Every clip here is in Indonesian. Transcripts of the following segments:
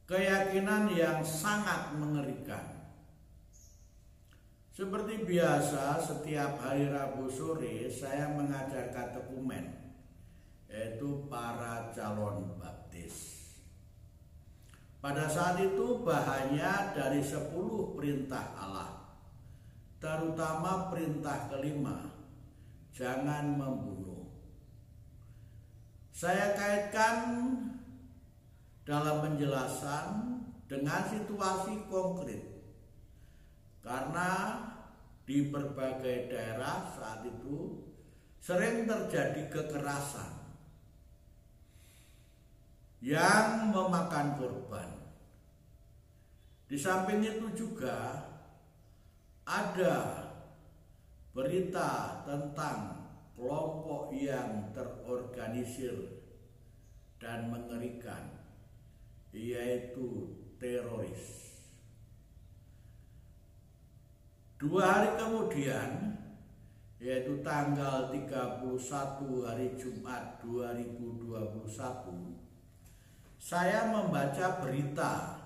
keyakinan yang sangat mengerikan. Seperti biasa, setiap hari Rabu sore saya mengajar katekumen, yaitu para calon baptis. Pada saat itu bahannya dari 10 perintah Allah, terutama perintah kelima, jangan membunuh. Saya kaitkan dalam penjelasan dengan situasi konkret, karena di berbagai daerah saat itu sering terjadi kekerasan yang memakan korban. Di samping itu juga ada berita tentang kelompok yang terorganisir dan mengerikan, yaitu teroris. 2 hari kemudian, yaitu tanggal 31 hari Jumat 2021, saya membaca berita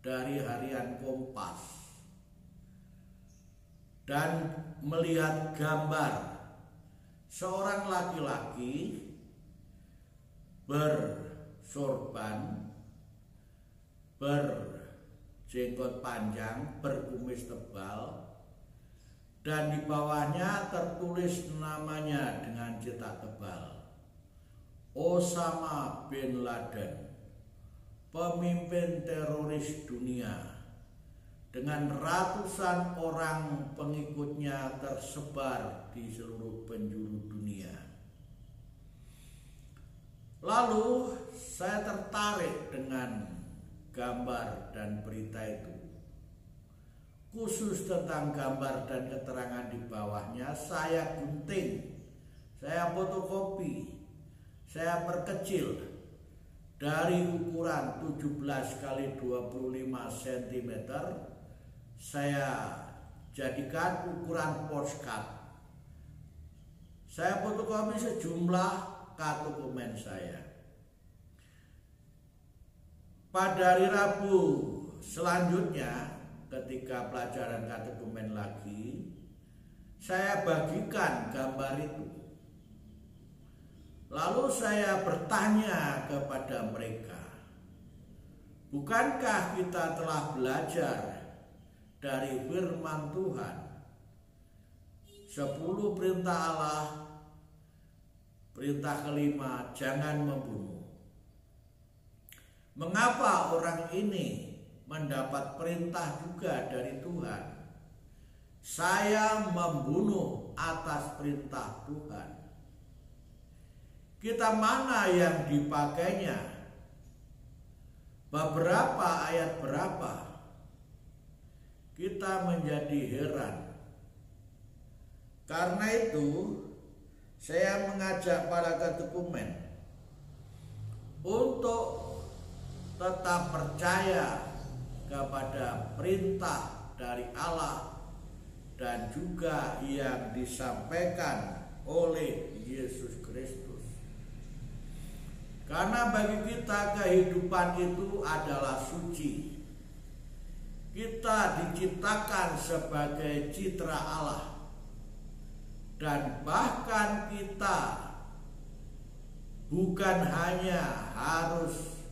dari harian Kompas dan melihat gambar seorang laki-laki bersorban, berjenggot panjang, berkumis tebal, dan di bawahnya tertulis namanya dengan cetak tebal, Osama bin Laden, pemimpin teroris dunia, dengan ratusan orang pengikutnya tersebar di seluruh penjuru dunia. Lalu saya tertarik dengan gambar dan berita itu. Khusus tentang gambar dan keterangan di bawahnya, saya gunting, saya fotokopi, saya perkecil dari ukuran 17 x 25 cm, saya jadikan ukuran postcard. Saya fotokopi sejumlah katekumen saya. Pada hari Rabu selanjutnya, ketika pelajaran katekumen lagi, saya bagikan gambar itu. Lalu saya bertanya kepada mereka, bukankah kita telah belajar dari firman Tuhan 10 perintah Allah, perintah kelima, jangan membunuh. Mengapa orang ini mendapat perintah juga dari Tuhan? Saya membunuh atas perintah Tuhan. Kita mana yang dipakainya? Beberapa ayat berapa? Kita menjadi heran. Karena itu saya mengajak para katekumen untuk tetap percaya kepada perintah dari Allah dan juga yang disampaikan oleh Yesus Kristus. Karena bagi kita kehidupan itu adalah suci. Kita diciptakan sebagai citra Allah, dan bahkan kita bukan hanya harus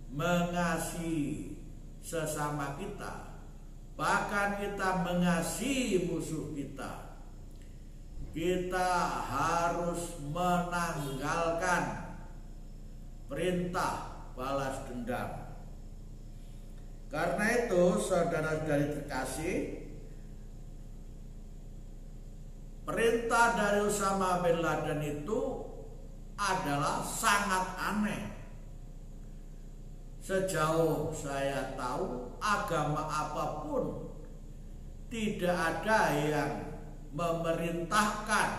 mengasihi sesama kita, bahkan kita mengasihi musuh kita. Kita harus menanggalkan perintah balas dendam. Karena itu, saudara-saudari terkasih, perintah dari Osama bin Laden itu adalah sangat aneh. Sejauh saya tahu, agama apapun tidak ada yang memerintahkan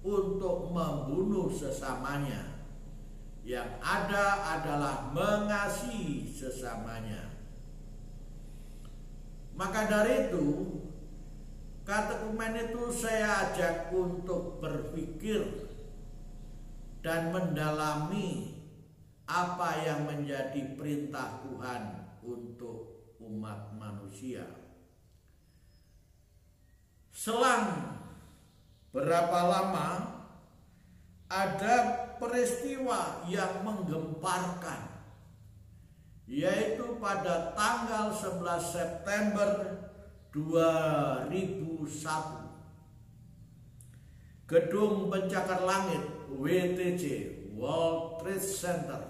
untuk membunuh sesamanya. Yang ada adalah mengasihi sesamanya. Maka dari itu, katekumen itu saya ajak untuk berpikir dan mendalami apa yang menjadi perintah Tuhan untuk umat manusia. Selang berapa lama ada peristiwa yang menggemparkan, yaitu pada tanggal 11 September 2001. Gedung pencakar langit WTC, World Trade Center,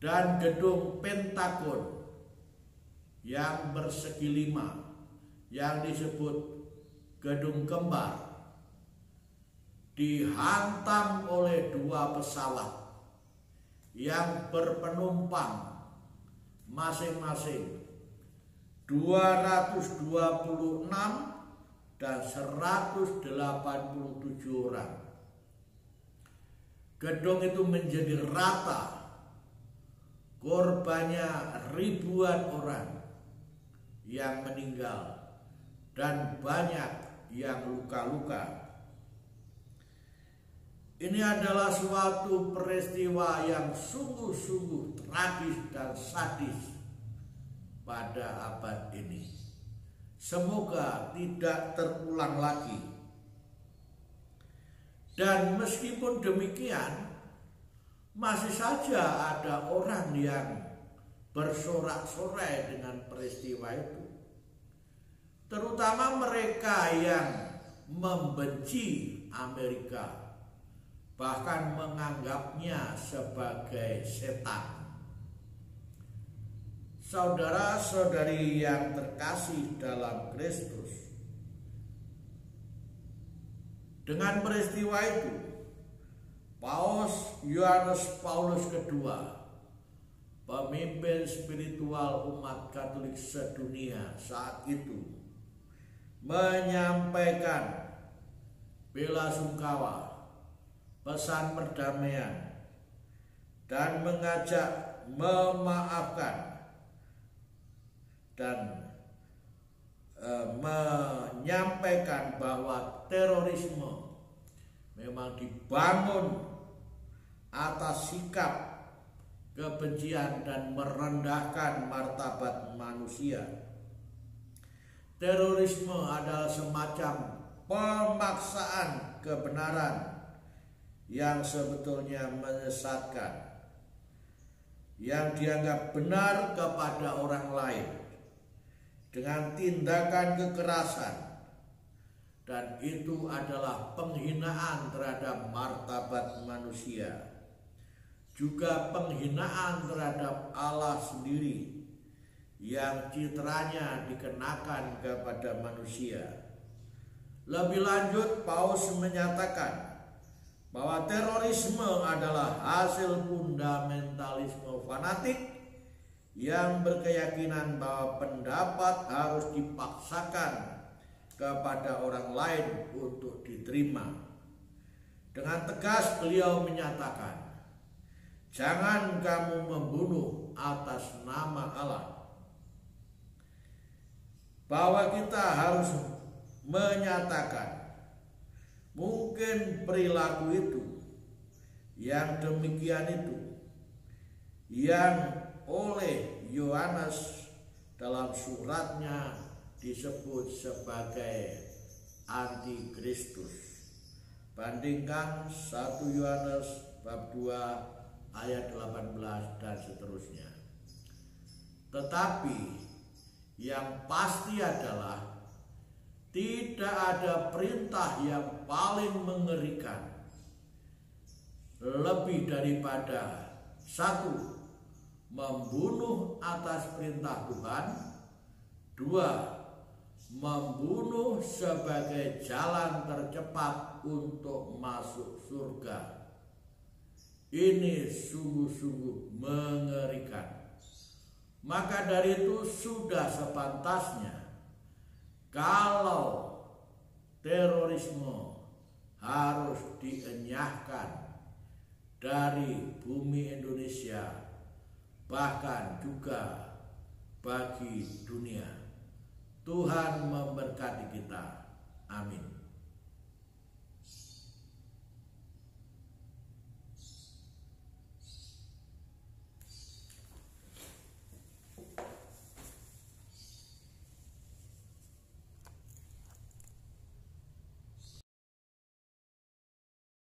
dan gedung Pentagon yang bersegi 5 yang disebut gedung kembar dihantam oleh 2 pesawat yang berpenumpang masing-masing 226 dan 187 orang. Gedung itu menjadi rata, korbannya ribuan orang yang meninggal dan banyak yang luka-luka. Ini adalah suatu peristiwa yang sungguh-sungguh tragis dan sadis pada abad ini. Semoga tidak terulang lagi. Dan meskipun demikian, masih saja ada orang yang bersorak-sorai dengan peristiwa itu. Terutama mereka yang membenci Amerika, bahkan menganggapnya sebagai setan. Saudara-saudari yang terkasih dalam Kristus, dengan peristiwa itu, Paus Yohanes Paulus II, pemimpin spiritual umat Katolik sedunia saat itu, menyampaikan bela sungkawa, pesan perdamaian, dan mengajak memaafkan dan menyampaikan bahwa terorisme memang dibangun atas sikap kebencian dan merendahkan martabat manusia. Terorisme adalah semacam pemaksaan kebenaran yang sebetulnya menyesatkan, yang dianggap benar kepada orang lain dengan tindakan kekerasan, dan itu adalah penghinaan terhadap martabat manusia, juga penghinaan terhadap Allah sendiri yang citranya dikenakan kepada manusia. Lebih lanjut, Paus menyatakan bahwa terorisme adalah hasil fundamentalisme fanatik yang berkeyakinan bahwa pendapat harus dipaksakan kepada orang lain untuk diterima. Dengan tegas beliau menyatakan, jangan kamu membunuh atas nama Allah. Bahwa kita harus menyatakan, mungkin perilaku itu, yang demikian itu, yang oleh Yohanes dalam suratnya disebut sebagai antikristus. Bandingkan 1 Yohanes bab 2 ayat 18 dan seterusnya. Tetapi yang pasti adalah tidak ada perintah yang paling mengerikan lebih daripada 1. Membunuh atas perintah Tuhan. 2. Membunuh sebagai jalan tercepat untuk masuk surga. Ini sungguh-sungguh mengerikan. Maka dari itu sudah sepantasnya kalau terorisme harus dienyahkan dari bumi Indonesia, bahkan juga bagi dunia. Tuhan memberkati kita. Amin.